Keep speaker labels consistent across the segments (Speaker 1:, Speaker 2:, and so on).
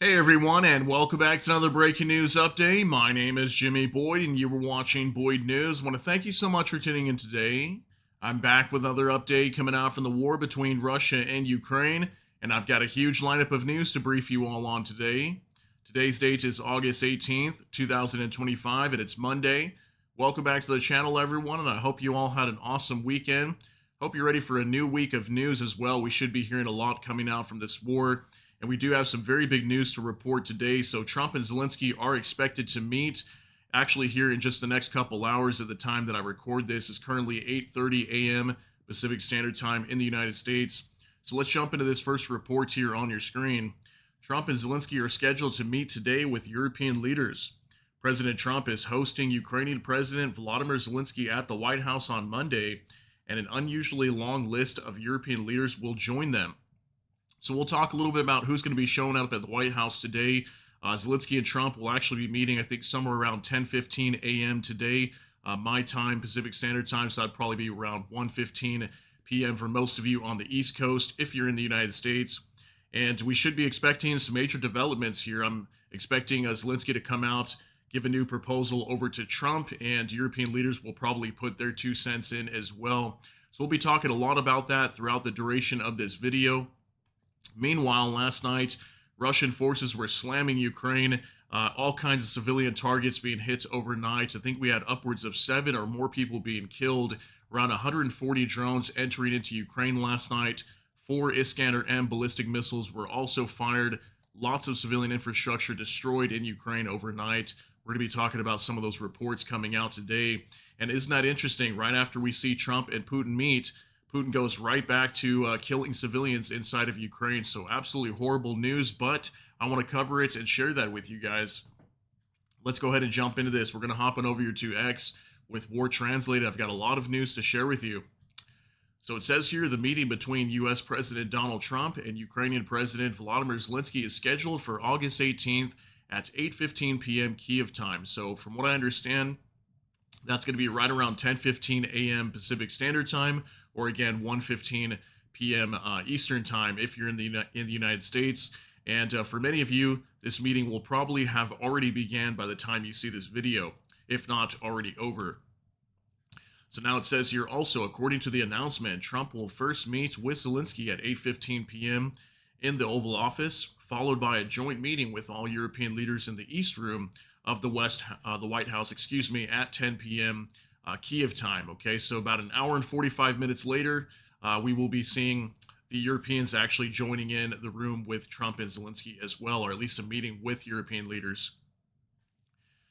Speaker 1: Hey everyone, and welcome back to another breaking news update. My name is Jimmy Boyd, and you were watching Boyd News. I want to thank you so much for tuning in today. I'm back with another update coming out from the war between Russia and Ukraine, and I've got a huge lineup of news to brief you all on today. Today's date is August 18th, 2025, and it's Monday. Welcome back to the channel, everyone, and I hope you all had an awesome weekend. Hope you're ready for a new week of news as well. We should be hearing a lot coming out from this war. And we do have some very big news to report today. So Trump and Zelenskyy are expected to meet actually here in just the next couple hours. At the time that I record this is currently 8:30 a.m. Pacific Standard Time in the United States. So let's jump into this first report here on your screen. Trump and Zelenskyy are scheduled to meet today with European leaders. President Trump is hosting Ukrainian President Volodymyr Zelenskyy at the White House on Monday, and an unusually long list of European leaders will join them. So we'll talk a little bit about who's going to be showing up at the White House today. Zelenskyy and Trump will actually be meeting, I think, somewhere around 10:15 a.m. today, my time, Pacific Standard Time. So that'd probably be around 1:15 p.m. for most of you on the East Coast if you're in the United States. And we should be expecting some major developments here. I'm expecting Zelenskyy to come out, give a new proposal over to Trump, and European leaders will probably put their 2 cents in as well. So we'll be talking a lot about that throughout the duration of this video. Meanwhile, last night, Russian forces were slamming Ukraine, all kinds of civilian targets being hit overnight. I think we had upwards of 7 or more people being killed, around 140 drones entering into Ukraine last night. 4 Iskander-M ballistic missiles were also fired. Lots of civilian infrastructure destroyed in Ukraine overnight. We're going to be talking about some of those reports coming out today. And isn't that interesting? Right after we see Trump and Putin meet, Putin goes right back to killing civilians inside of Ukraine. So absolutely horrible news, but I want to cover it and share that with you guys. Let's go ahead and jump into this. We're going to hop on over here to X with War Translated. I've got a lot of news to share with you. So it says here the meeting between U.S. President Donald Trump and Ukrainian President Volodymyr Zelenskyy is scheduled for August 18th at 8:15 p.m. Kiev time. So from what I understand, that's going to be right around 10:15 a.m. Pacific Standard Time, or again 1:15 p.m. Eastern Time if you're in the United States. And for many of you, this meeting will probably have already began by the time you see this video, if not already over. So now it says here also, according to the announcement, Trump will first meet with Zelenskyy at 8:15 p.m. in the Oval Office, followed by a joint meeting with all European leaders in the East Room of the White House, at 10 p.m. Kiev time. Okay, so about an hour and 45 minutes later, we will be seeing the Europeans actually joining in the room with Trump and Zelenskyy as well, or at least a meeting with European leaders.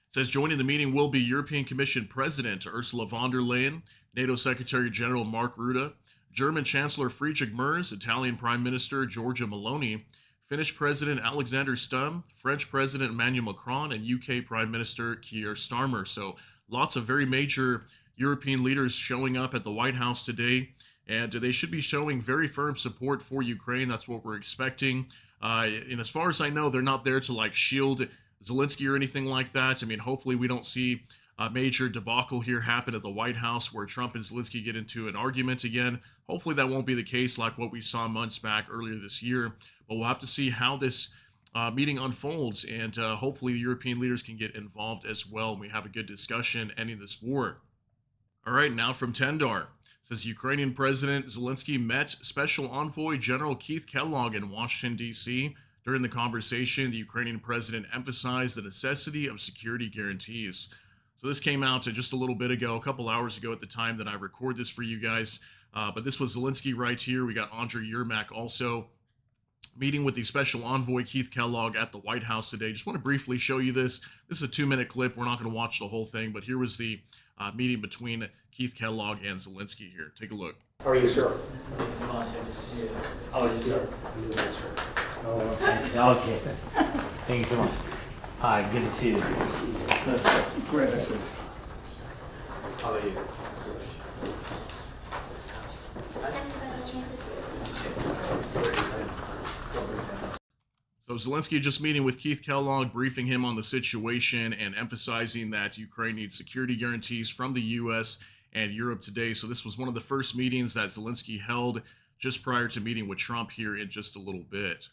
Speaker 1: It says joining the meeting will be European Commission President Ursula von der Leyen, NATO Secretary General Mark Rutte, German Chancellor Friedrich Merz, Italian Prime Minister Giorgia Meloni, Finnish President Alexander Stubb, French President Emmanuel Macron, and UK Prime Minister Keir Starmer. So lots of very major European leaders showing up at the White House today, and they should be showing very firm support for Ukraine. That's what we're expecting. And as far as I know, they're not there to like shield Zelenskyy or anything like that. I mean, hopefully we don't see a major debacle here happen at the White House where Trump and Zelenskyy get into an argument again. Hopefully that won't be the case like what we saw months back earlier this year. But we'll have to see how this meeting unfolds, and hopefully the European leaders can get involved as well, and we have a good discussion ending this war. All right, now from Tendar. It says Ukrainian President Zelenskyy met Special Envoy General Keith Kellogg in Washington, D.C. During the conversation, the Ukrainian president emphasized the necessity of security guarantees. So this came out just a little bit ago, a couple hours ago at the time that I record this for you guys. But this was Zelenskyy right here. We got Andriy Yermak also meeting with the Special Envoy Keith Kellogg at the White House today. Just want to briefly show you this. This is a 2-minute clip. We're not going to watch the whole thing, but here was the meeting between Keith Kellogg and Zelenskyy here. Take a look.
Speaker 2: How are you, sir?
Speaker 3: Thanks so much. Good to see you. How are you, sir?
Speaker 2: Oh,
Speaker 3: Thanks. Okay. Thank you so much. Hi, good to see you.
Speaker 2: great.
Speaker 3: How are you?
Speaker 1: So Zelenskyy just meeting with Keith Kellogg, briefing him on the situation and emphasizing that Ukraine needs security guarantees from the U.S. and Europe today. So this was one of the first meetings that Zelenskyy held just prior to meeting with Trump here in just a little bit.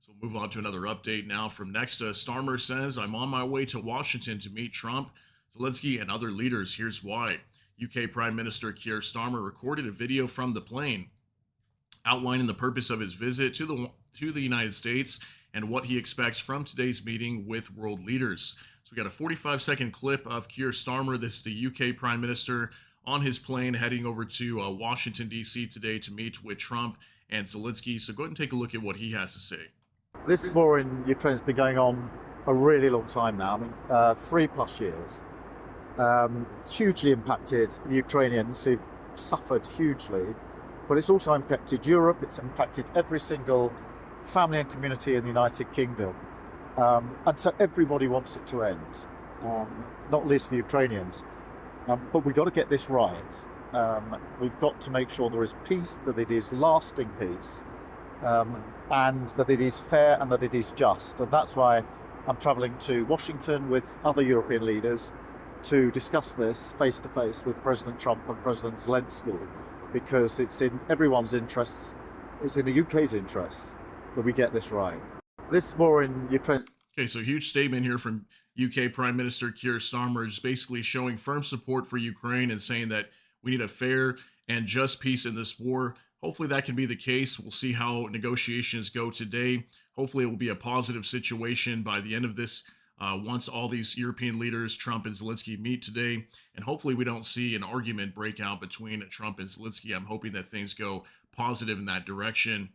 Speaker 1: So we'll move on to another update now from Nexta. Starmer says, I'm on my way to Washington to meet Trump, Zelenskyy, and other leaders. Here's why. UK Prime Minister Keir Starmer recorded a video from the plane outlining the purpose of his visit to the United States and what he expects from today's meeting with world leaders. So we got a 45-second clip of Keir Starmer. This is the UK Prime Minister on his plane heading over to Washington, D.C. today to meet with Trump and Zelenskyy. So go ahead and take a look at what he has to say.
Speaker 4: This war in Ukraine has been going on a really long time now. I mean, 3+ years. Hugely impacted the Ukrainians, who've suffered hugely, but it's also impacted Europe. It's impacted every single family and community in the United Kingdom. And so everybody wants it to end, not least the Ukrainians. But we've got to get this right. We've got to make sure there is peace, that it is lasting peace, and that it is fair and that it is just. And that's why I'm travelling to Washington with other European leaders to discuss this face to face with President Trump and President Zelenskyy, because it's in everyone's interests, it's in the UK's interests that we get this right. This war in Ukraine.
Speaker 1: Okay, so huge statement here from UK Prime Minister Keir Starmer, just basically showing firm support for Ukraine and saying that we need a fair and just peace in this war. Hopefully that can be the case. We'll see how negotiations go today. Hopefully it will be a positive situation by the end of this, once all these European leaders, Trump and Zelenskyy, meet today. And hopefully we don't see an argument break out between Trump and Zelenskyy. I'm hoping that things go positive in that direction.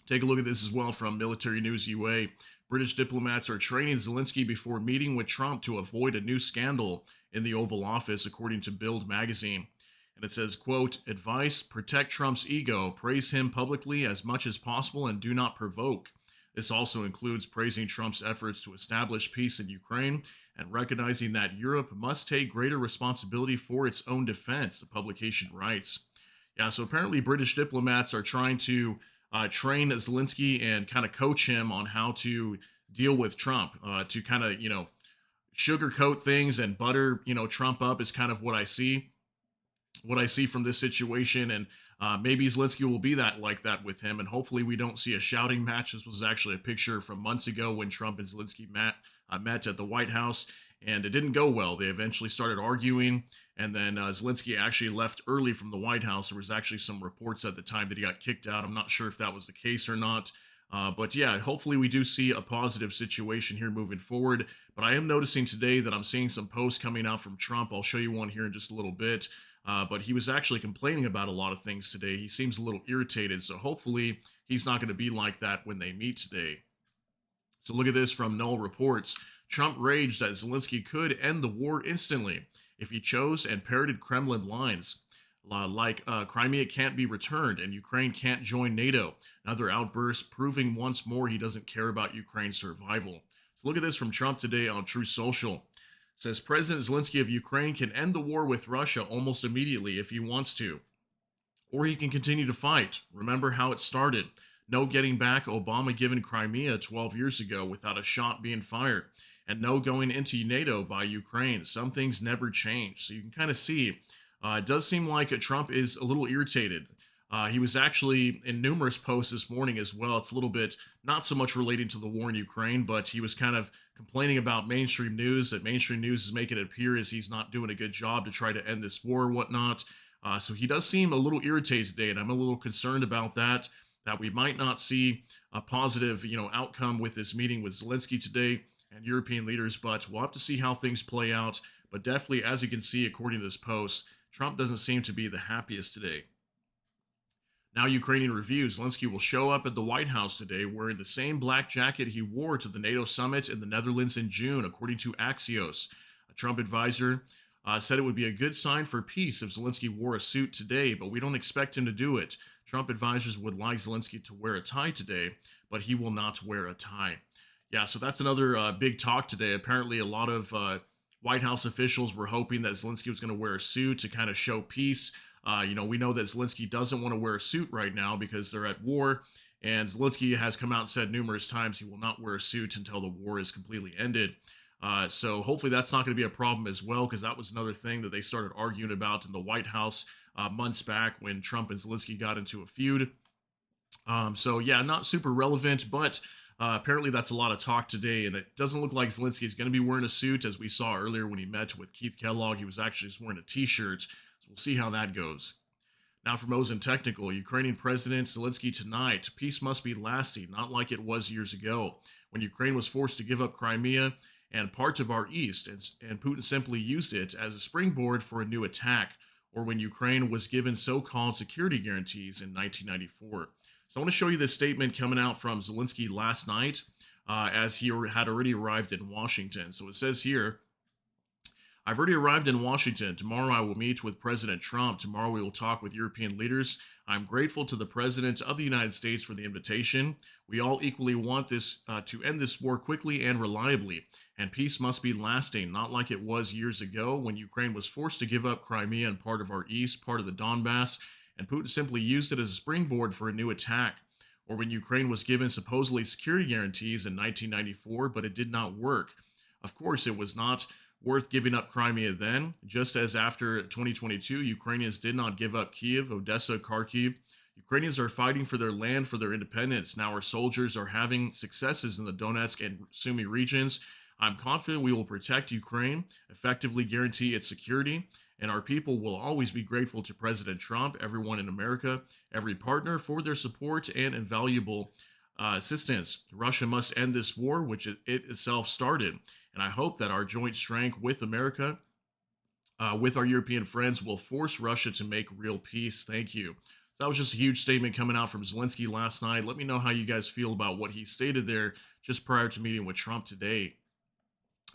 Speaker 1: Take a look at this as well from Military News UA. British diplomats are training Zelenskyy before meeting with Trump to avoid a new scandal in the Oval Office, according to Bild magazine. And it says, quote, advice, protect Trump's ego, praise him publicly as much as possible, and do not provoke. This also includes praising Trump's efforts to establish peace in Ukraine and recognizing that Europe must take greater responsibility for its own defense, the publication writes. Yeah, so apparently British diplomats are trying to train Zelenskyy and kind of coach him on how to deal with Trump, to kind of, sugarcoat things and butter, Trump up is kind of what I see from this situation. And maybe Zelenskyy will be like that with him. And hopefully we don't see a shouting match. This was actually a picture from months ago when Trump and Zelenskyy met at the White House, and it didn't go well. They eventually started arguing, and then Zelenskyy actually left early from the White House. There was actually some reports at the time that he got kicked out. I'm not sure if that was the case or not. But yeah, hopefully we do see a positive situation here moving forward. But I am noticing today that I'm seeing some posts coming out from Trump. I'll show you one here in just a little bit. But he was actually complaining about a lot of things today. He seems a little irritated. So hopefully he's not going to be like that when they meet today. So look at this from Null Reports. Trump raged that Zelenskyy could end the war instantly if he chose, and parroted Kremlin lines like Crimea can't be returned and Ukraine can't join NATO. Another outburst proving once more he doesn't care about Ukraine's survival. So look at this from Trump today on Truth Social. It says President Zelenskyy of Ukraine can end the war with Russia almost immediately if he wants to, or he can continue to fight. Remember how it started. No getting back Obama given Crimea 12 years ago without a shot being fired, and no going into NATO by Ukraine. Some things never change. So you can kind of see, it does seem like Trump is a little irritated. He was actually in numerous posts this morning as well. It's a little bit not so much relating to the war in Ukraine, but he was kind of complaining about mainstream news, that mainstream news is making it appear as he's not doing a good job to try to end this war or whatnot. So he does seem a little irritated today, and I'm a little concerned about that we might not see a positive, outcome with this meeting with Zelenskyy today and European leaders, but we'll have to see how things play out. But definitely, as you can see, according to this post, Trump doesn't seem to be the happiest today. Now, Ukrainian Review, Zelenskyy will show up at the White House today wearing the same black jacket he wore to the NATO summit in the Netherlands in June, according to Axios. A Trump advisor said it would be a good sign for peace if Zelenskyy wore a suit today, but we don't expect him to do it. Trump advisors would like Zelenskyy to wear a tie today, but he will not wear a tie. Yeah, so that's another big talk today. Apparently, a lot of White House officials were hoping that Zelenskyy was going to wear a suit to kind of show peace. We know that Zelenskyy doesn't want to wear a suit right now because they're at war, and Zelenskyy has come out and said numerous times he will not wear a suit until the war is completely ended. So hopefully that's not going to be a problem as well, because that was another thing that they started arguing about in the White House months back when Trump and Zelenskyy got into a feud. So yeah, not super relevant, but apparently that's a lot of talk today, and it doesn't look like Zelensky is going to be wearing a suit, as we saw earlier when he met with Keith Kellogg. He was actually just wearing a T-shirt, so we'll see how that goes. Now for Mo's and Technical, Ukrainian President Zelensky tonight. Peace must be lasting, not like it was years ago, when Ukraine was forced to give up Crimea and parts of our east, and Putin simply used it as a springboard for a new attack, or when Ukraine was given so-called security guarantees in 1994. So I want to show you this statement coming out from Zelensky last night, as he had already arrived in Washington. So it says here, I've already arrived in Washington. Tomorrow I will meet with President Trump. Tomorrow we will talk with European leaders. I'm grateful to the President of the United States for the invitation. We all equally want this to end this war quickly and reliably. And peace must be lasting, not like it was years ago when Ukraine was forced to give up Crimea and part of our east, part of the Donbass, and Putin simply used it as a springboard for a new attack. Or when Ukraine was given supposedly security guarantees in 1994, but it did not work. Of course, it was not worth giving up Crimea then, just as after 2022, Ukrainians did not give up Kiev, Odessa, Kharkiv. Ukrainians are fighting for their land, for their independence. Now our soldiers are having successes in the Donetsk and Sumy regions. I'm confident we will protect Ukraine, effectively guarantee its security, and our people will always be grateful to President Trump, everyone in America, every partner for their support and invaluable assistance. Russia must end this war, which it itself started. And I hope that our joint strength with America, with our European friends, will force Russia to make real peace. Thank you. So that was just a huge statement coming out from Zelensky last night. Let me know how you guys feel about what he stated there just prior to meeting with Trump today.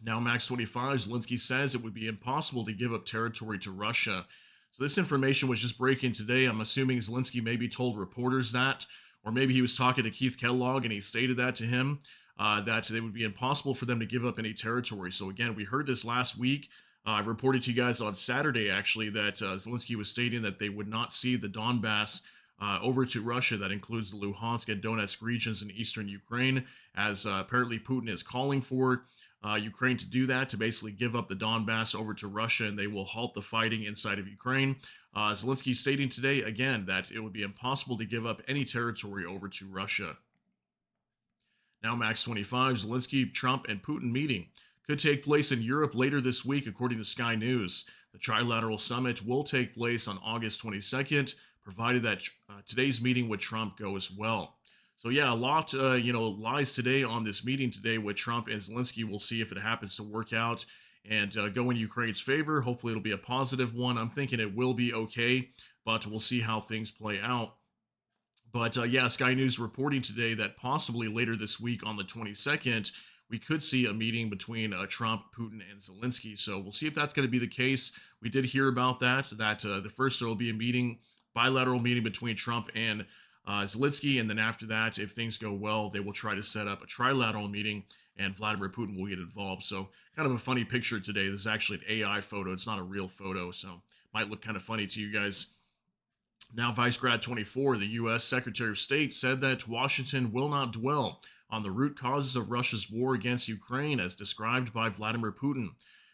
Speaker 1: Now, Max 25, Zelensky says it would be impossible to give up territory to Russia. So this information was just breaking today. I'm assuming Zelensky maybe told reporters that, or maybe he was talking to Keith Kellogg and he stated that to him, that it would be impossible for them to give up any territory. So again, we heard this last week. I reported to you guys on Saturday, actually, that Zelensky was stating that they would not cede the Donbass over to Russia. That includes the Luhansk and Donetsk regions in eastern Ukraine, as apparently Putin is calling for Ukraine to do that, to basically give up the Donbass over to Russia, and they will halt the fighting inside of Ukraine. Zelensky stating today, again, that it would be impossible to give up any territory over to Russia. Now, Max 25, Zelensky, Trump, and Putin meeting could take place in Europe later this week, according to Sky News. The trilateral summit will take place on August 22nd, provided that today's meeting with Trump goes well. So yeah, a lot, lies today on this meeting today with Trump and Zelensky. We'll see if it happens to work out and go in Ukraine's favor. Hopefully it'll be a positive one. I'm thinking it will be okay, but we'll see how things play out. But yeah, Sky News reporting today that possibly later this week on the 22nd, we could see a meeting between Trump, Putin, and Zelensky. So we'll see if that's going to be the case. We did hear about that the first there will be a meeting, bilateral meeting between Trump and Zelensky, and then after that, if things go well, they will try to set up a trilateral meeting, and Vladimir Putin will get involved. So kind of a funny picture today. This is actually an AI photo. It's not a real photo, so might look kind of funny to you guys. Now, Vice Grad 24, the U.S. Secretary of State, said that Washington will not dwell on the root causes of Russia's war against Ukraine as described by Vladimir Putin.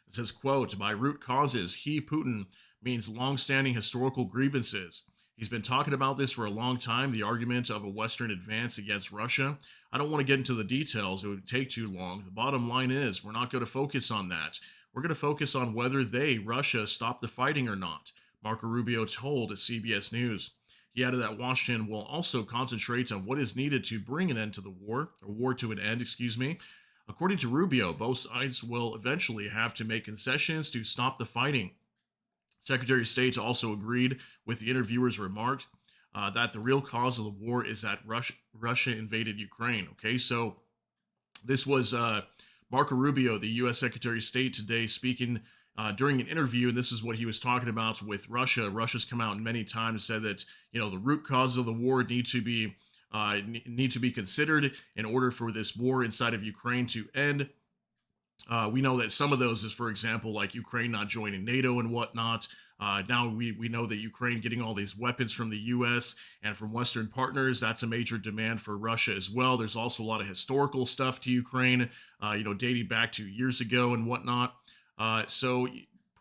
Speaker 1: It says, quote, by root causes, he, Putin, means long-standing historical grievances. He's been talking about this for a long time, the argument of a Western advance against Russia. I don't want to get into the details. It would take too long. The bottom line is we're not going to focus on that. We're going to focus on whether they, Russia, stop the fighting or not, Marco Rubio told CBS News. He added that Washington will also concentrate on what is needed to bring an end to the war, or war to an end, excuse me. According to Rubio, both sides will eventually have to make concessions to stop the fighting. Secretary of State also agreed with the interviewer's remark that the real cause of the war is that Russia invaded Ukraine. Okay, so this was Marco Rubio, the U.S. Secretary of State, today speaking during an interview, and this is what he was talking about with Russia. Russia's come out many times, said that the root causes of the war need to be considered in order for this war inside of Ukraine to end. We know that some of those is, for example, like Ukraine not joining NATO and whatnot. Now we know that Ukraine getting all these weapons from the U.S. and from Western partners, that's a major demand for Russia as well. There's also a lot of historical stuff to Ukraine, dating back to years ago and whatnot. So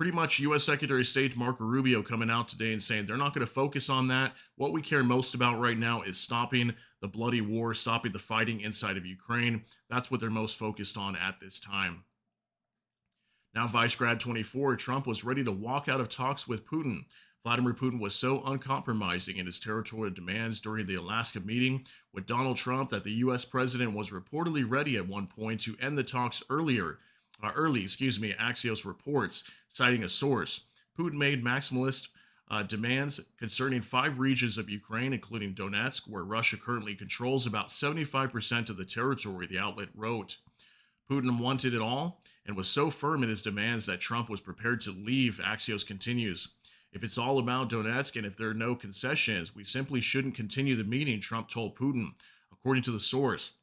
Speaker 1: pretty much U.S. Secretary of State Marco Rubio coming out today and saying they're not going to focus on that. What we care most about right now is stopping the bloody war, stopping the fighting inside of Ukraine. That's what they're most focused on at this time. Now, Vicegrad 24, Trump was ready to walk out of talks with Putin. Vladimir Putin was so uncompromising in his territorial demands during the Alaska meeting with Donald Trump that the U.S. president was reportedly ready at one point to end the talks early, Axios reports, citing a source. Putin made maximalist demands concerning 5 regions of Ukraine, including Donetsk, where Russia currently controls about 75% of the territory, the outlet wrote. Putin wanted it all and was so firm in his demands that Trump was prepared to leave, Axios continues. If it's all about Donetsk and if there are no concessions, we simply shouldn't continue the meeting, Trump told Putin, according to the source.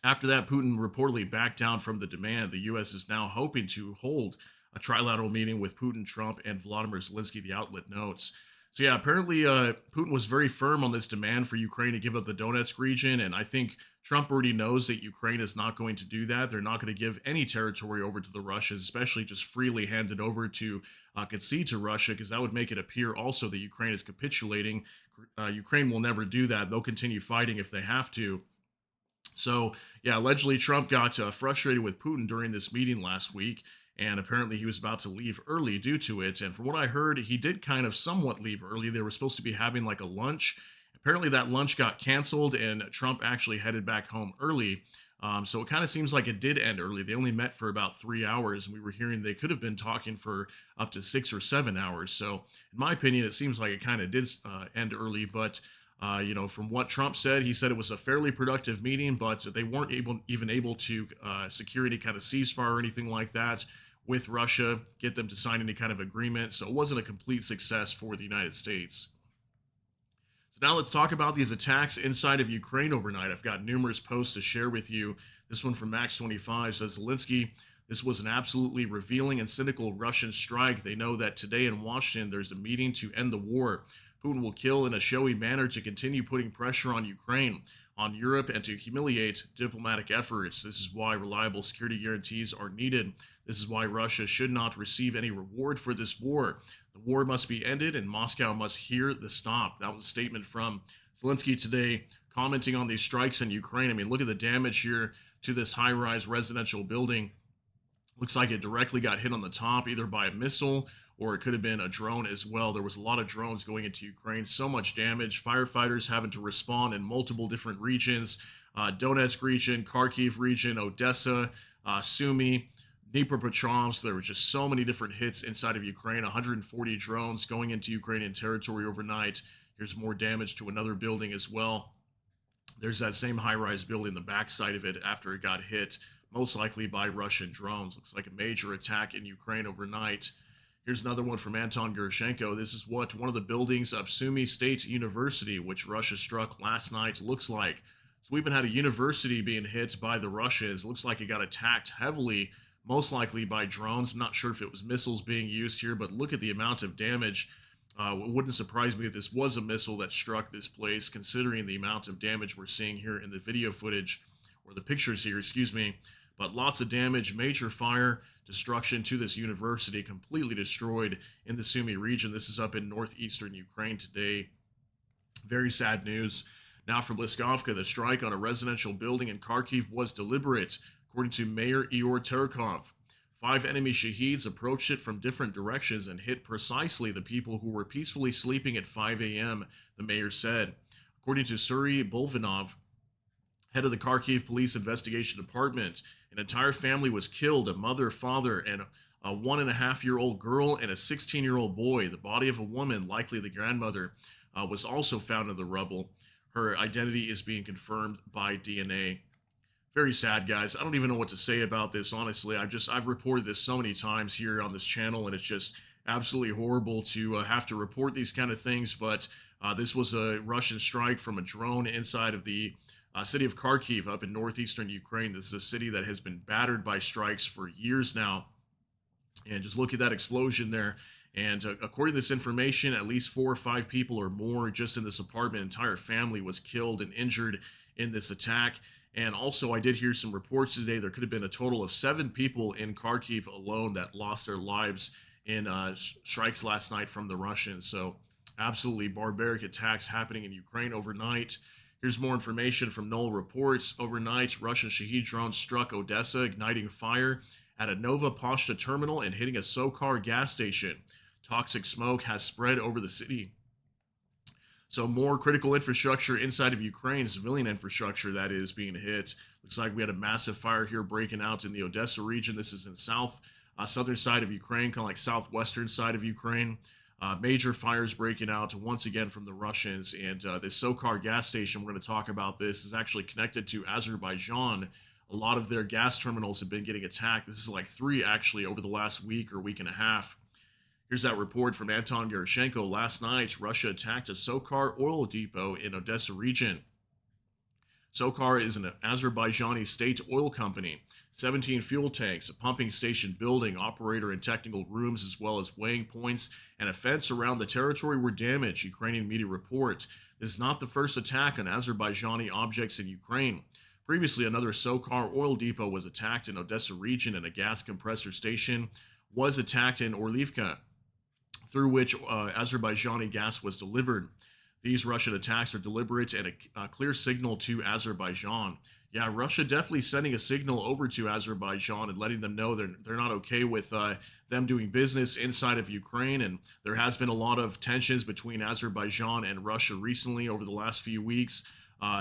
Speaker 1: After that, Putin reportedly backed down from the demand. The U.S. is now hoping to hold a trilateral meeting with Putin, Trump, and Volodymyr Zelenskyy, the outlet notes. So yeah, apparently Putin was very firm on this demand for Ukraine to give up the Donetsk region, and I think Trump already knows that Ukraine is not going to do that. They're not going to give any territory over to the Russians, especially just freely hand it over to concede to Russia, because that would make it appear also that Ukraine is capitulating. Ukraine will never do that. They'll continue fighting if they have to. So, yeah, allegedly Trump got frustrated with Putin during this meeting last week, and apparently he was about to leave early due to it. And from what I heard, he did kind of somewhat leave early. They were supposed to be having like a lunch. Apparently that lunch got canceled, and Trump actually headed back home early. So it kind of seems like it did end early. They only met for about 3 hours, and we were hearing they could have been talking for up to 6 or 7 hours. So in my opinion, it seems like it kind of did end early, but from what Trump said, he said it was a fairly productive meeting, but they weren't even able to secure any kind of ceasefire or anything like that with Russia, get them to sign any kind of agreement. So it wasn't a complete success for the United States. So now let's talk about these attacks inside of Ukraine overnight. I've got numerous posts to share with you. This one from Max25 says, Zelenskyy, this was an absolutely revealing and cynical Russian strike. They know that today in Washington, there's a meeting to end the war. Putin will kill in a showy manner to continue putting pressure on Ukraine, on Europe, and to humiliate diplomatic efforts. This is why reliable security guarantees are needed. This is why Russia should not receive any reward for this war. The war must be ended, and Moscow must hear the stop. That was a statement from Zelenskyy today, commenting on these strikes in Ukraine. I mean, look at the damage here to this high-rise residential building. Looks like it directly got hit on the top, either by a missile or it could have been a drone as well. There was a lot of drones going into Ukraine, so much damage. Firefighters having to respond in multiple different regions. Donetsk region, Kharkiv region, Odessa, Sumy, Dnipropetrovsk. There were just so many different hits inside of Ukraine. 140 drones going into Ukrainian territory overnight. Here's more damage to another building as well. There's that same high-rise building, the backside of it after it got hit, most likely by Russian drones. Looks like a major attack in Ukraine overnight. Here's another one from Anton Gerashenko. This is what one of the buildings of Sumy State University, which Russia struck last night, looks like. So we even had a university being hit by the Russians. Looks like it got attacked heavily, most likely by drones. I'm not sure if it was missiles being used here, but look at the amount of damage. It wouldn't surprise me if this was a missile that struck this place, considering the amount of damage we're seeing here in the video footage, or the pictures here, excuse me. But lots of damage, major fire, destruction to this university, completely destroyed in the Sumy region. This is up in northeastern Ukraine today. Very sad news. Now from Bliskovka, the strike on a residential building in Kharkiv was deliberate, according to Mayor Igor Terkov. 5 enemy Shaheeds approached it from different directions and hit precisely the people who were peacefully sleeping at 5 a.m., the mayor said. According to Suri Bolvinov, head of the Kharkiv Police Investigation Department, an entire family was killed, a mother, father, and a 1.5-year-old girl and a 16-year-old boy. The body of a woman, likely the grandmother, was also found in the rubble. Her identity is being confirmed by DNA. Very sad, guys. I don't even know what to say about this, honestly. I've reported this so many times here on this channel, and it's just absolutely horrible to have to report these kind of things, but this was a Russian strike from a drone inside of the city of Kharkiv up in northeastern Ukraine. This is a city that has been battered by strikes for years now. And just look at that explosion there. And according to this information, at least 4 or 5 people or more just in this apartment, entire family was killed and injured in this attack. And also, I did hear some reports today there could have been a total of 7 people in Kharkiv alone that lost their lives in strikes last night from the Russians. So absolutely barbaric attacks happening in Ukraine overnight. Here's more information from Knoll Reports. Overnight, Russian Shahed drones struck Odessa, igniting fire at a Nova Poshta terminal and hitting a Sokar gas station. Toxic smoke has spread over the city. So more critical infrastructure inside of Ukraine, civilian infrastructure that is being hit. Looks like we had a massive fire here breaking out in the Odessa region. This is in southern side of Ukraine, kind of like southwestern side of Ukraine. Major fires breaking out once again from the Russians. And this Sokar gas station, we're going to talk about this, is actually connected to Azerbaijan. A lot of their gas terminals have been getting attacked. This is like 3 actually over the last week or week and a half. Here's that report from Anton Gerashenko. Last night, Russia attacked a Sokar oil depot in Odessa region. Sokar is an Azerbaijani state oil company. 17 fuel tanks, a pumping station building, operator and technical rooms, as well as weighing points and a fence around the territory were damaged, Ukrainian media report. This is not the first attack on Azerbaijani objects in Ukraine. Previously, another Sokar oil depot was attacked in Odessa region, and a gas compressor station was attacked in Orlivka, through which Azerbaijani gas was delivered. These Russian attacks are deliberate and a clear signal to Azerbaijan. Yeah, Russia definitely sending a signal over to Azerbaijan and letting them know they're not okay with them doing business inside of Ukraine. And there has been a lot of tensions between Azerbaijan and Russia recently over the last few weeks.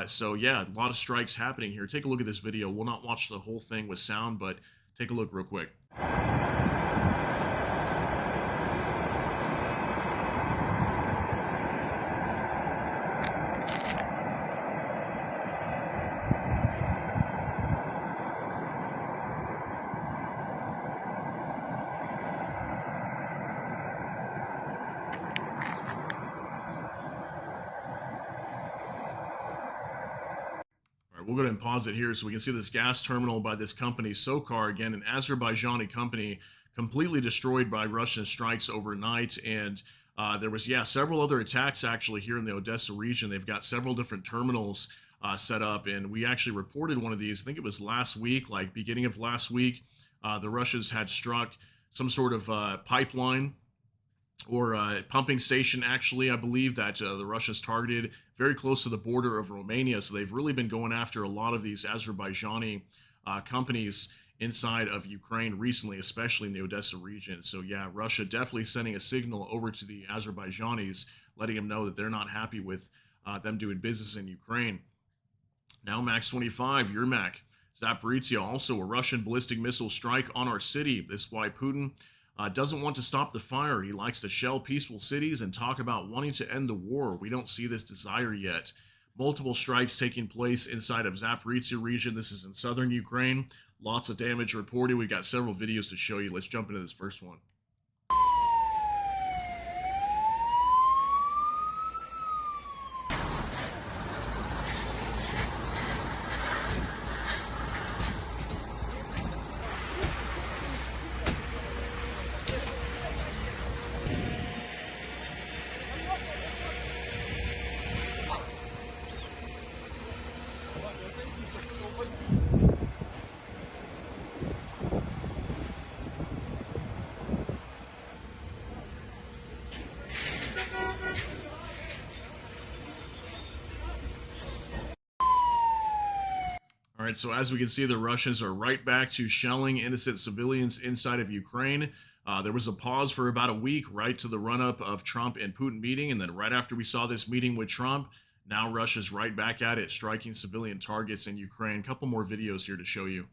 Speaker 1: So yeah, a lot of strikes happening here. Take a look at this video. We'll not watch the whole thing with sound, but take a look real quick. We'll go ahead and pause it here so we can see this gas terminal by this company, Sokar, again, an Azerbaijani company, completely destroyed by Russian strikes overnight. And there was, several other attacks actually here in the Odessa region. They've got several different terminals set up, and we actually reported one of these. I think it was last week, like beginning of last week. The Russians had struck some sort of pipeline or a pumping station, actually, I believe, that the Russians targeted very close to the border of Romania. So they've really been going after a lot of these Azerbaijani companies inside of Ukraine recently, especially in the Odessa region. So yeah, Russia definitely sending a signal over to the Azerbaijanis, letting them know that they're not happy with them doing business in Ukraine. Now Max 25, Yermak. Zaporizhzhia, also a Russian ballistic missile strike on our city. This is why Putin doesn't want to stop the fire. He likes to shell peaceful cities and talk about wanting to end the war. We don't see this desire yet. Multiple strikes taking place inside of Zaporizhzhia region. This is in southern Ukraine. Lots of damage reported. We've got several videos to show you. Let's jump into this first one. All right, so as we can see, the Russians are right back to shelling innocent civilians inside of Ukraine. There was a pause for about a week right to the run-up of Trump and Putin meeting, and then right after we saw this meeting with Trump, now Russia's right back at it, striking civilian targets in Ukraine. A couple more videos here to show you.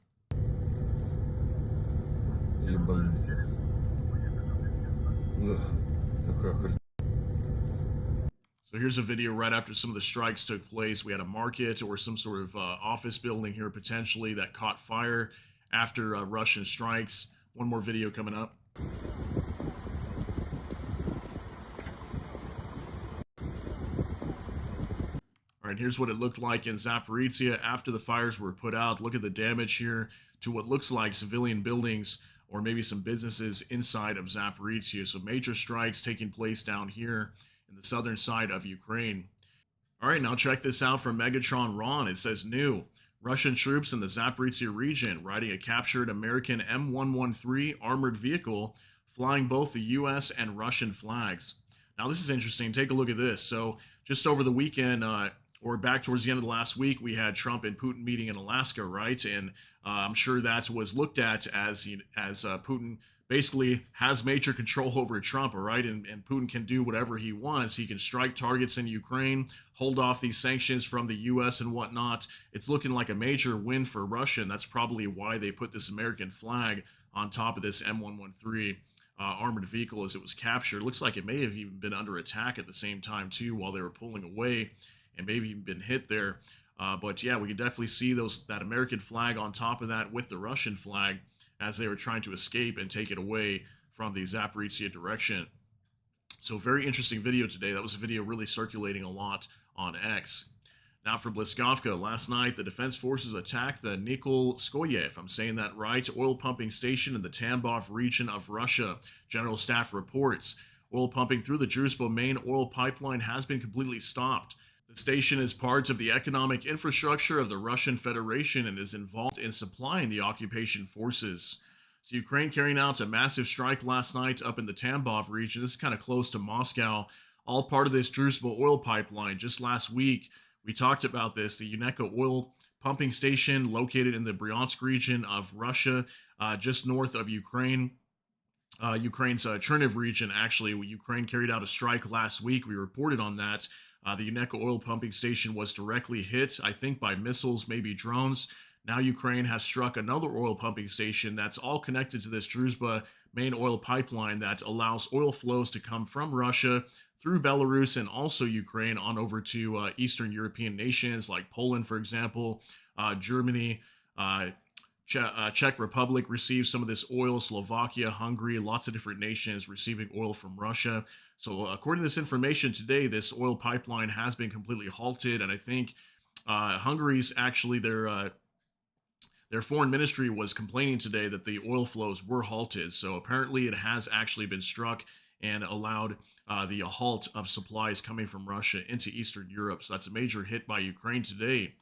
Speaker 1: So here's a video right after some of the strikes took place. We had a market or some sort of office building here potentially that caught fire after Russian strikes. One more video coming up. All right, here's what it looked like in Zaporizhzhia after the fires were put out. Look at the damage here to what looks like civilian buildings or maybe some businesses inside of Zaporizhzhia. So major strikes taking place down here in the southern side of Ukraine. All right, now check this out from Megatron Ron. It says new. Russian troops in the Zaporizhzhia region riding a captured American M113 armored vehicle flying both the U.S. and Russian flags. Now, this is interesting. Take a look at this. So, just over the weekend, or back towards the end of the last week, we had Trump and Putin meeting in Alaska, right? And I'm sure that was looked at as Putin basically has major control over Trump, all right? And Putin can do whatever he wants. He can strike targets in Ukraine, hold off these sanctions from the U.S. and whatnot. It's looking like a major win for Russia, and that's probably why they put this American flag on top of this M113 armored vehicle as it was captured. Looks like it may have even been under attack at the same time, too, while they were pulling away, and maybe even been hit there. But yeah, we could definitely see that American flag on top of that with the Russian flag as they were trying to escape and take it away from the Zaporizhzhia direction. So very interesting video today. That was a video really circulating a lot on X. Now for Bliskovka, last night the Defense Forces attacked the Nikolskoye, if I'm saying that right, oil pumping station in the Tambov region of Russia. General Staff reports oil pumping through the Druzhba main oil pipeline has been completely stopped. The station is part of the economic infrastructure of the Russian Federation and is involved in supplying the occupation forces. So Ukraine carrying out a massive strike last night up in the Tambov region. This is kind of close to Moscow, all part of this Druzhba oil pipeline. Just last week, we talked about this, the Uneka oil pumping station located in the Bryansk region of Russia, just north of Ukraine. Ukraine's Cherniv region, actually. Ukraine carried out a strike last week. We reported on that. The Uneka oil pumping station was directly hit, I think, by missiles, maybe drones. Now Ukraine has struck another oil pumping station that's all connected to this Druzhba main oil pipeline that allows oil flows to come from Russia through Belarus and also Ukraine on over to Eastern European nations like Poland, for example, Germany, Czech Republic receives some of this oil, Slovakia, Hungary, lots of different nations receiving oil from Russia. So according to this information today, this oil pipeline has been completely halted, and I think Hungary's actually their foreign ministry was complaining today that the oil flows were halted. So apparently it has actually been struck and allowed the halt of supplies coming from Russia into Eastern Europe. So that's a major hit by Ukraine today.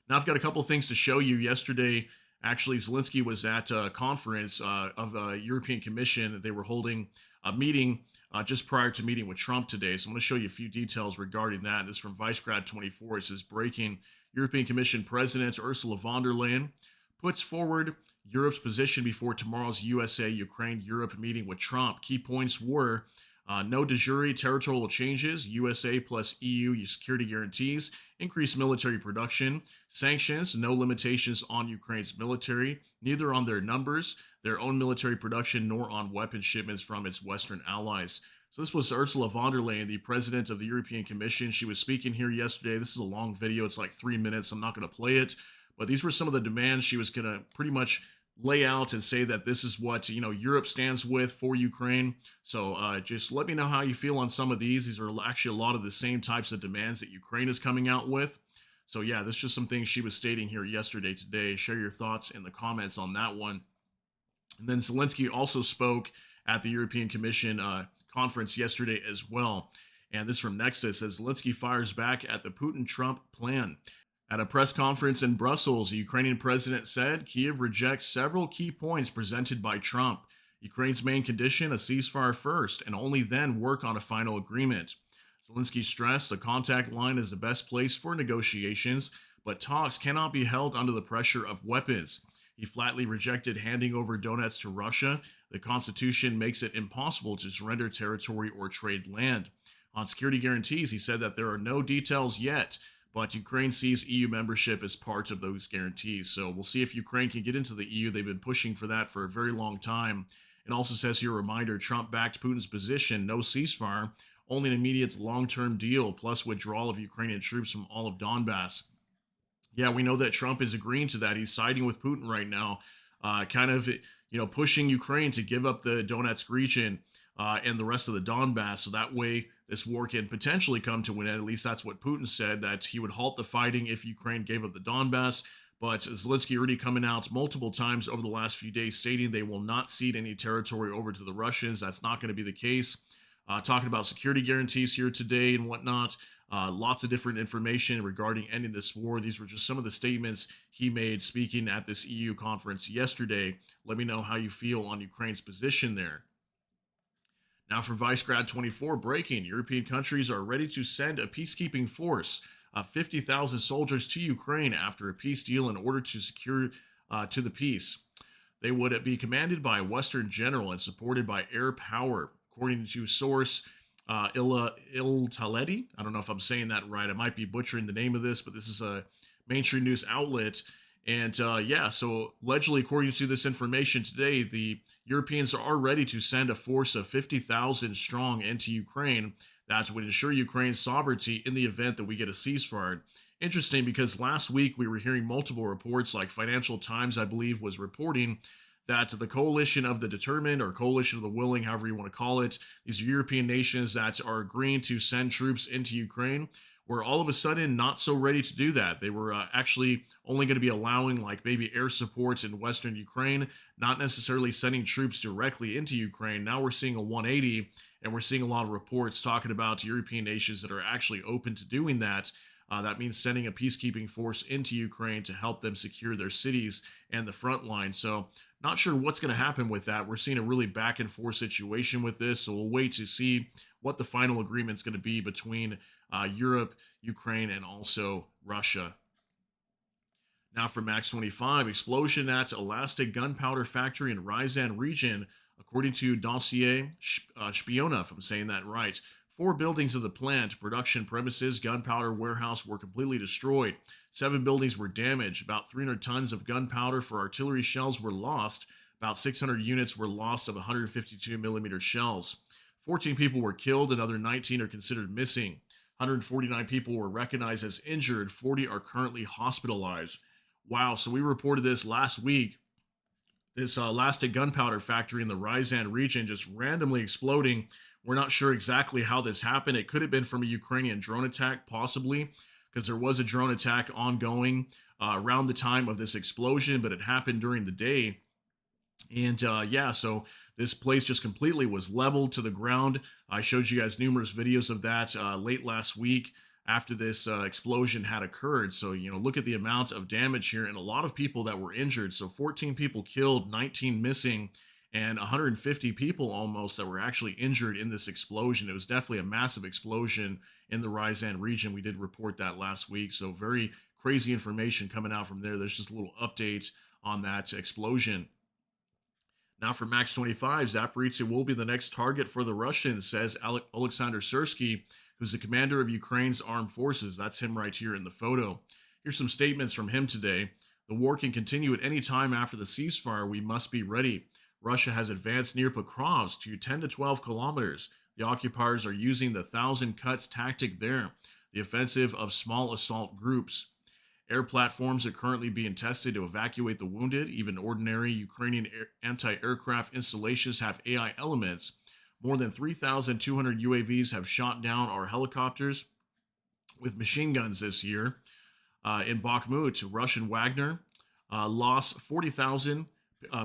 Speaker 1: Now I've got a couple things to show you. Yesterday, actually, Zelenskyy was at a conference of the European Commission. They were holding a meeting just prior to meeting with Trump today. So I'm going to show you a few details regarding that. This is from ViceGrad24. It says, breaking, European Commission President Ursula von der Leyen puts forward Europe's position before tomorrow's USA-Ukraine-Europe meeting with Trump. Key points were no de jure territorial changes, USA plus EU security guarantees, increased military production, sanctions, no limitations on Ukraine's military, neither on their numbers, their own military production, nor on weapon shipments from its Western allies. So this was Ursula von der Leyen, the president of the European Commission. She was speaking here yesterday. This is a long video. It's like 3 minutes. I'm not going to play it. But these were some of the demands she was going to pretty much lay out and say that this is what, Europe stands with for Ukraine. So just let me know how you feel on some of these. These are actually a lot of the same types of demands that Ukraine is coming out with. So yeah, that's just some things she was stating here yesterday, today. Share your thoughts in the comments on that one. And then Zelenskyy also spoke at the European Commission conference yesterday as well. And this from Nexus says Zelenskyy fires back at the Putin-Trump plan. At a press conference in Brussels, the Ukrainian president said Kyiv rejects several key points presented by Trump. Ukraine's main condition, a ceasefire first, and only then work on a final agreement. Zelenskyy stressed the contact line is the best place for negotiations, but talks cannot be held under the pressure of weapons. He flatly rejected handing over Donetsk to Russia. The Constitution makes it impossible to surrender territory or trade land. On security guarantees, he said that there are no details yet, but Ukraine sees EU membership as part of those guarantees. So we'll see if Ukraine can get into the EU. They've been pushing for that for a very long time. It also says here a reminder, Trump backed Putin's position, no ceasefire, only an immediate long-term deal, plus withdrawal of Ukrainian troops from all of Donbass. Yeah, we know that Trump is agreeing to that. He's siding with Putin right now, pushing Ukraine to give up the Donetsk region and the rest of the Donbass. So that way this war can potentially come to an end. At least that's what Putin said, that he would halt the fighting if Ukraine gave up the Donbass. But Zelenskyy already coming out multiple times over the last few days stating they will not cede any territory over to the Russians. That's not going to be the case. Talking about security guarantees here today and whatnot. Lots of different information regarding ending this war. These were just some of the statements he made speaking at this EU conference yesterday. Let me know how you feel on Ukraine's position there. Now, for Vicegrad 24, breaking: European countries are ready to send a peacekeeping force of 50,000 soldiers to Ukraine after a peace deal in order to secure to the peace. They would be commanded by a Western general and supported by air power, according to source Taledi. I don't know if I'm saying that right. I might be butchering the name of this, but this is a mainstream news outlet. And so allegedly, according to this information today, the Europeans are ready to send a force of 50,000 strong into Ukraine that would ensure Ukraine's sovereignty in the event that we get a ceasefire. Interesting, because last week we were hearing multiple reports, like Financial Times, I believe, was reporting that the coalition of the determined, or coalition of the willing, however you want to call it, these European nations that are agreeing to send troops into Ukraine, were all of a sudden not so ready to do that. They were actually only going to be allowing like maybe air supports in Western Ukraine, not necessarily sending troops directly into Ukraine. Now we're seeing a 180, and we're seeing a lot of reports talking about European nations that are actually open to doing that. That means sending a peacekeeping force into Ukraine to help them secure their cities and the front line. So, not sure what's going to happen with that. We're seeing a really back and forth situation with this. So, we'll wait to see what the final agreement is going to be between Europe, Ukraine, and also Russia. Now, for Max 25, explosion at Elastic Gunpowder Factory in Ryazan region, according to Dossier Spiona, if I'm saying that right. 4 buildings of the plant, production premises, gunpowder warehouse were completely destroyed. 7 buildings were damaged. About 300 tons of gunpowder for artillery shells were lost. About 600 units were lost of 152 millimeter shells. 14 people were killed. Another 19 are considered missing. 149 people were recognized as injured. 40 are currently hospitalized. Wow, so we reported this last week. This Elastic Gunpowder Factory in the Ryazan region just randomly exploding. We're not sure exactly how this happened. It could have been from a Ukrainian drone attack, possibly, because there was a drone attack ongoing around the time of this explosion, but it happened during the day. And so this place just completely was leveled to the ground. I showed you guys numerous videos of that late last week after this explosion had occurred. So, look at the amount of damage here, and a lot of people that were injured. So 14 people killed, 19 missing, and 150 people almost that were actually injured in this explosion. It was definitely a massive explosion in the Ryazan region. We did report that last week. So very crazy information coming out from there. There's just a little update on that explosion. Now for Max 25, Zaporizhzhia will be the next target for the Russians, says Alexander Syrsky, who's the commander of Ukraine's armed forces. That's him right here in the photo. Here's some statements from him today. The war can continue at any time after the ceasefire. We must be ready. Russia has advanced near Pokrovsk to 10 to 12 kilometers. The occupiers are using the 1,000 cuts tactic there, the offensive of small assault groups. Air platforms are currently being tested to evacuate the wounded. Even ordinary Ukrainian anti-aircraft installations have AI elements. More than 3,200 UAVs have shot down our helicopters with machine guns this year. In Bakhmut, Russian Wagner lost 40,000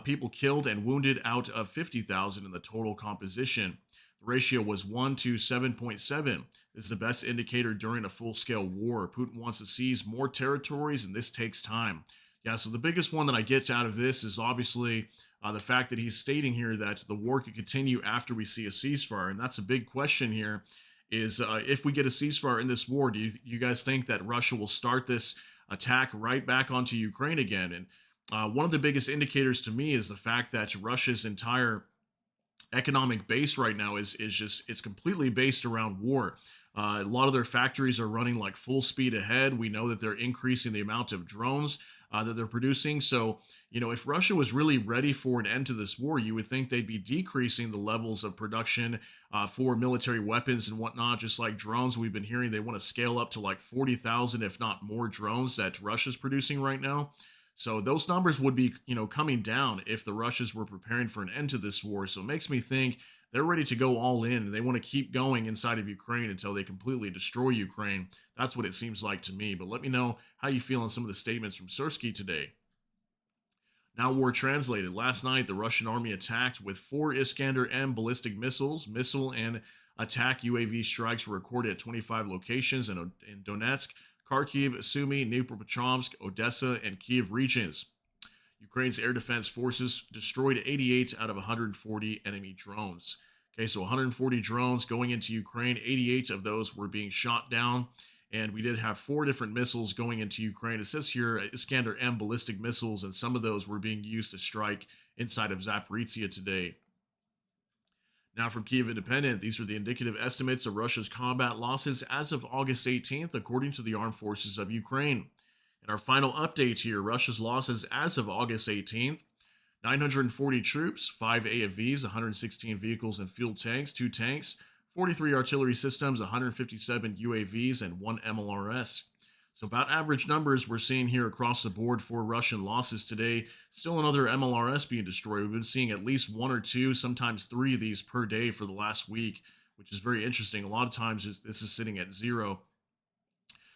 Speaker 1: people killed and wounded out of 50,000 in the total composition. The ratio was 1 to 7.7. This is the best indicator during a full-scale war. Putin wants to seize more territories, and this takes time. Yeah, so the biggest one that I get out of this is obviously the fact that he's stating here that the war could continue after we see a ceasefire. And that's a big question here, is if we get a ceasefire in this war, do you guys think that Russia will start this attack right back onto Ukraine again? And one of the biggest indicators to me is the fact that Russia's entire economic base right now is just, it's completely based around war. A lot of their factories are running like full speed ahead. We know that they're increasing the amount of drones that they're producing. So, if Russia was really ready for an end to this war, you would think they'd be decreasing the levels of production for military weapons and whatnot, just like drones. We've been hearing they want to scale up to like 40,000, if not more, drones that Russia's producing right now. So those numbers would be, coming down if the Russians were preparing for an end to this war. So it makes me think they're ready to go all in, and they want to keep going inside of Ukraine until they completely destroy Ukraine. That's what it seems like to me. But let me know how you feel on some of the statements from Syrsky today. Now, war translated. Last night, the Russian army attacked with 4 Iskander-M ballistic missiles. Missile and attack UAV strikes were recorded at 25 locations in Donetsk, Kharkiv, Sumy, Dnipropetrovsk, Odessa, and Kiev regions. Ukraine's air defense forces destroyed 88 out of 140 enemy drones. Okay, so 140 drones going into Ukraine, 88 of those were being shot down. And we did have 4 different missiles going into Ukraine. It says here Iskander-M ballistic missiles, and some of those were being used to strike inside of Zaporizhia today. Now from Kiev Independent, these are the indicative estimates of Russia's combat losses as of August 18th, according to the Armed Forces of Ukraine. And our final update here, Russia's losses as of August 18th, 940 troops, 5 AFVs, 116 vehicles and fuel tanks, 2 tanks, 43 artillery systems, 157 UAVs, and 1 MLRS. So about average numbers we're seeing here across the board for Russian losses today. Still another MLRS being destroyed. We've been seeing at least 1 or 2, sometimes 3 of these per day for the last week, which is very interesting. A lot of times this is sitting at 0.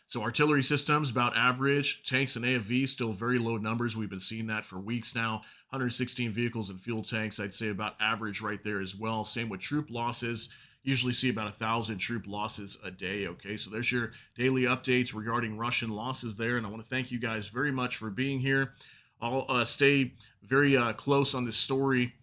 Speaker 1: So artillery systems, about average. Tanks and AFVs, still very low numbers. We've been seeing that for weeks now. 116 vehicles and fuel tanks, I'd say about average right there as well. Same with troop losses. Usually see about 1,000 troop losses a day, okay? So there's your daily updates regarding Russian losses there, and I want to thank you guys very much for being here. I'll stay very close on this story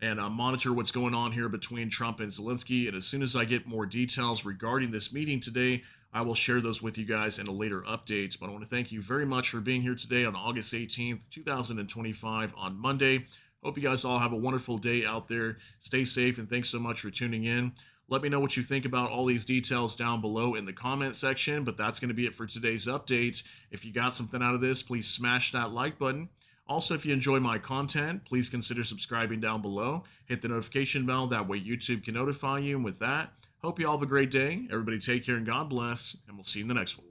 Speaker 1: and monitor what's going on here between Trump and Zelenskyy, and as soon as I get more details regarding this meeting today, I will share those with you guys in a later update. But I want to thank you very much for being here today on August 18th, 2025 on Monday. Hope you guys all have a wonderful day out there. Stay safe, and thanks so much for tuning in. Let me know what you think about all these details down below in the comment section, but that's going to be it for today's update. If you got something out of this, please smash that like button. Also, if you enjoy my content, please consider subscribing down below. Hit the notification bell, that way YouTube can notify you. And with that, hope you all have a great day. Everybody take care and God bless, and we'll see you in the next one.